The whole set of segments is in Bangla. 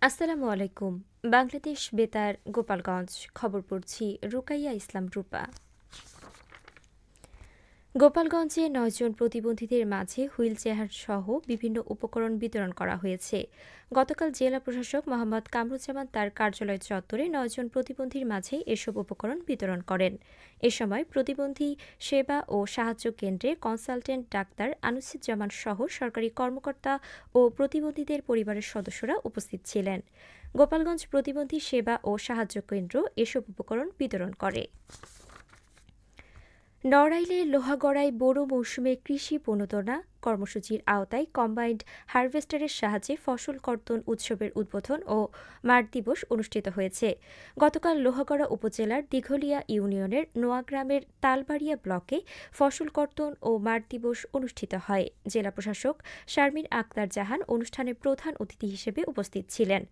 আসসালামু আলাইকুম। বাংলাদেশ বেতার গোপালগঞ্জ খবর পড়ছি রুকাইয়া ইসলাম রূপা। গোপালগঞ্জে ৯ জন প্রতিবন্ধীদের মাঝে হুইল চেয়ার সহ বিভিন্ন উপকরণ বিতরণ করা হয়েছে। গতকাল জেলা প্রশাসক মোহাম্মদ কামরুজ্জামান তার কার্যালয় চত্বরে ৯ জন প্রতিবন্ধীর মাঝে এসব উপকরণ বিতরণ করেন। এ সময় প্রতিবন্ধী সেবা ও সাহায্য কেন্দ্রের কনসালটেন্ট ডাক্তার আনুসুজ্জামান সহ সরকারি কর্মকর্তা ও প্রতিবন্ধীদের পরিবারের সদস্যরা উপস্থিত ছিলেন। গোপালগঞ্জ প্রতিবন্ধী সেবা ও সাহায্য কেন্দ্র এসব উপকরণ বিতরণ করে। নড়াইলে লোহাগড়ায় বোরো মৌসুমে কৃষি প্রণোদনা কর্মসূচির আওতায় কম্বাইন্ড হারভেস্টারের সাহায্যে ফসল কর্তন উৎসবের উদ্বোধন ও মাঠ দিবস অনুষ্ঠিত হয়েছে। গতকাল লোহাগড়া উপজেলার দিঘলিয়া ইউনিয়নের নোয়াগ্রামের তালবাড়িয়া ব্লকে ফসল কর্তন ও মাঠ দিবস অনুষ্ঠিত হয়। জেলা প্রশাসক শারমিন আক্তার জাহান অনুষ্ঠানে প্রধান অতিথি হিসেবে উপস্থিত ছিলেন।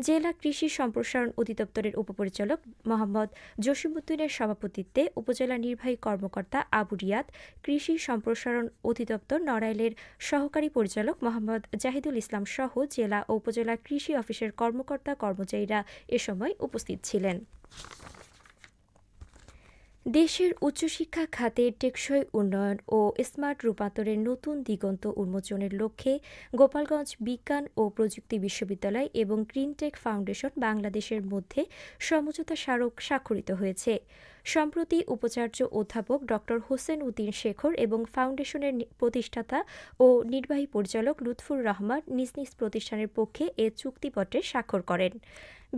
জেলা কৃষি সম্প্রসারণ অধিদপ্তরের উপপরিচালক মোহাম্মদ জসিমউদ্দিনের সভাপতিত্বে উপজেলা নির্বাহী কর্মকর্তা আবু রিয়াদ, কৃষি সম্প্রসারণ অধিদপ্তর নড়াইলের সহকারী পরিচালক মোহাম্মদ জাহিদুল ইসলাম সহ জেলা ও উপজেলা কৃষি অফিসের কর্মকর্তা কর্মচারীরা এ সময় উপস্থিত ছিলেন। দেশের উচ্চশিক্ষা খাতে টেকসই উন্নয়ন ও স্মার্ট রূপান্তরের নতুন দিগন্ত উন্মোচনের লক্ষ্যে গোপালগঞ্জ বিজ্ঞান ও প্রযুক্তি বিশ্ববিদ্যালয় এবং গ্রিনটেক ফাউন্ডেশন বাংলাদেশের মধ্যে সমঝোতা স্মারক স্বাক্ষরিত হয়েছে। সম্প্রতি উপাচার্য অধ্যাপক ড হোসেন উদ্দিন শেখর এবং ফাউন্ডেশনের প্রতিষ্ঠাতা ও নির্বাহী পরিচালক লুৎফুর রহমান নিজ নিজ প্রতিষ্ঠানের পক্ষে এ চুক্তিপত্রে স্বাক্ষর করেন।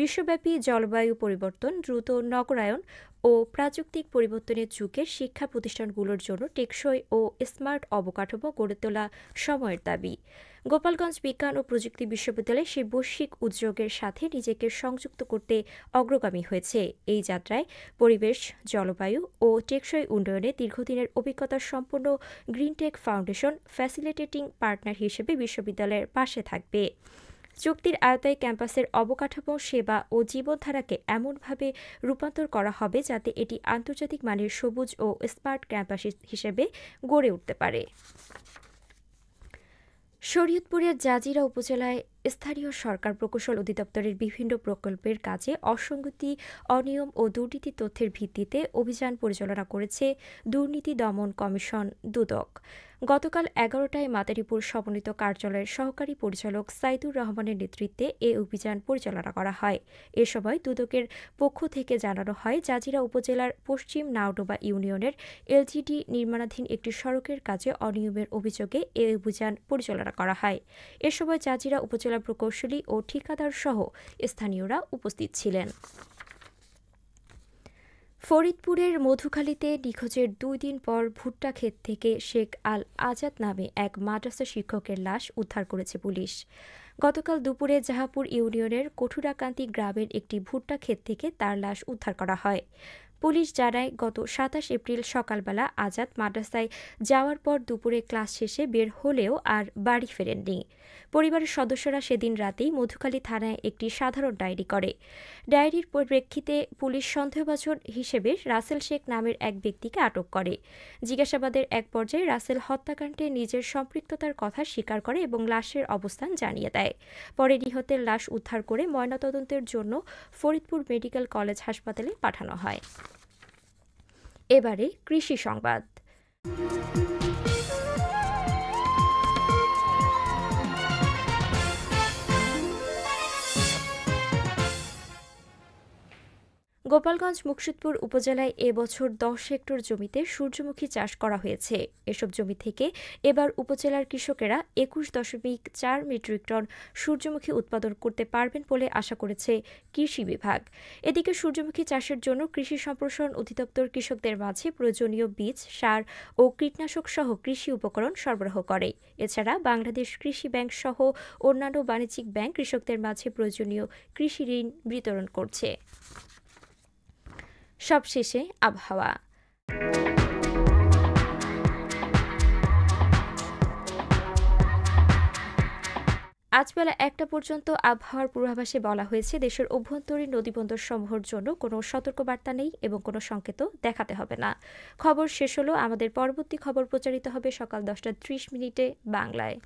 বিশ্বব্যাপী জলবায়ু পরিবর্তন, দ্রুত নগরায়ন ও প্রাযুক্তিক পরিবর্তনের যুগে শিক্ষা প্রতিষ্ঠানগুলোর জন্য টেকসই ও স্মার্ট অবকাঠামো গড়ে তোলা সময়ের দাবি। গোপালগঞ্জ বিজ্ঞান ও প্রযুক্তি বিশ্ববিদ্যালয় সেই বৈশ্বিক উদ্যোগের সাথে নিজেকে সংযুক্ত করতে অগ্রগামী হয়েছে। এই যাত্রায় পরিবেশ, জলবায়ু ও টেকসই উন্নয়নে দীর্ঘদিনের অভিজ্ঞতা সম্পন্ন গ্রিনটেক ফাউন্ডেশন ফ্যাসিলিটেটিং পার্টনার হিসেবে বিশ্ববিদ্যালয়ের পাশে থাকবে। চুক্তির আওতায় ক্যাম্পাসের অবকাঠামো, সেবা ও জীবনধারাকে এমনভাবে রূপান্তর করা হবে যাতে এটি আন্তর্জাতিক মানের সবুজ ও স্মার্ট ক্যাম্পাস হিসেবে গড়ে উঠতে পারে। শরীয়তপুরের জাজিরা উপজেলায় স্থানীয় সরকার প্রকৌশল অধিদপ্তরের বিভিন্ন প্রকল্পের কাজে অসঙ্গতি, অনিয়ম ও দুর্নীতি তথ্যের ভিত্তিতে অভিযান পরিচালনা করেছে দুর্নীতি দমন কমিশন দুদক। গতকাল ১১টায় মাদারীপুর সমন্বিত কার্যালয়ের সহকারী পরিচালক সাইদুর রহমানের নেতৃত্বে এ অভিযান পরিচালনা করা হয়। এ সময় দুদকের পক্ষ থেকে জানানো হয়, জাজিরা উপজেলার পশ্চিম নাওডোবা ইউনিয়নের এলজিডি নির্মাণাধীন একটি সড়কের কাজে অনিয়মের অভিযোগে এ অভিযান পরিচালনা করা হয়। এ সময় জাজিরা উপজেলা প্রকৌশলী ও ঠিকাদার সহ স্থানীয়রা উপস্থিত ছিলেন। ফরিদপুরের মধুখালীতে নিখোঁজের ২ দিন পর ভুট্টা ক্ষেত থেকে শেখ আল আজাদ নামে এক মাদ্রাসা শিক্ষকের লাশ উদ্ধার করেছে পুলিশ। গতকাল দুপুরে জাহাপুর ইউনিয়নের কঠুরাকান্তি গ্রামের একটি ভুট্টা ক্ষেত থেকে তার লাশ উদ্ধার করা হয়। পুলিশ জানায়, গত ২৭ এপ্রিল সকালবেলা আজাদ মাদ্রাসায় যাওয়ার পর দুপুরে ক্লাস শেষে বের হলেও আর বাড়ি ফেরেননি। পরিবারের সদস্যরা সেদিন রাতেই মধুখালী থানায় একটি সাধারণ ডায়েরি করে। ডায়েরির প্রেক্ষিতে পুলিশ সন্দেহভাজন হিসেবে রাসেল শেখ নামের এক ব্যক্তিকে আটক করে। জিজ্ঞাসাবাদের এক পর্যায়ে রাসেল হত্যাকাণ্ডে নিজের সম্পৃক্ততার কথা স্বীকার করে এবং লাশের অবস্থান জানিয়ে দেয়। পরে নিহতের লাশ উদ্ধার করে ময়নাতদন্তের জন্য ফরিদপুর মেডিকেল কলেজ হাসপাতালে পাঠানো হয়। এবারে কৃষি সংবাদ। গোপালগঞ্জ মুকসুদপুর উপজেলায় এবছর ১০ হেক্টর জমিতে সূর্যমুখী চাষ করা হয়েছে। এসব জমি থেকে এবার উপজেলার কৃষকেরা ২১.৪ মেট্রিক টন সূর্যমুখী উৎপাদন করতে পারবেন বলে আশা করেছে কৃষি বিভাগ। এদিকে সূর্যমুখী চাষের জন্য কৃষি সম্প্রসারণ অধিদপ্তর কৃষকদের মাঝে প্রয়োজনীয় বীজ, সার ও কীটনাশক সহ কৃষি উপকরণ সরবরাহ করে। এছাড়া বাংলাদেশ কৃষি ব্যাংক সহ অন্যান্য বাণিজ্যিক ব্যাংক কৃষকদের মাঝে প্রয়োজনীয় কৃষি ঋণ বিতরণ করছে। সবশেষে আবহাওয়া। আজ বেলা ১টা পর্যন্ত আবহাওয়ার পূর্বাভাসে বলা হয়েছে, দেশের অভ্যন্তরীণ নদীবন্দর সমূহের জন্য কোনো সতর্কবার্তা নেই এবং কোনো সংকেত দেখাতে হবে না। খবর শেষ হলো। আমাদের পরবর্তী খবর প্রচারিত হবে সকাল ১০টা ৩০ মিনিটে বাংলায়।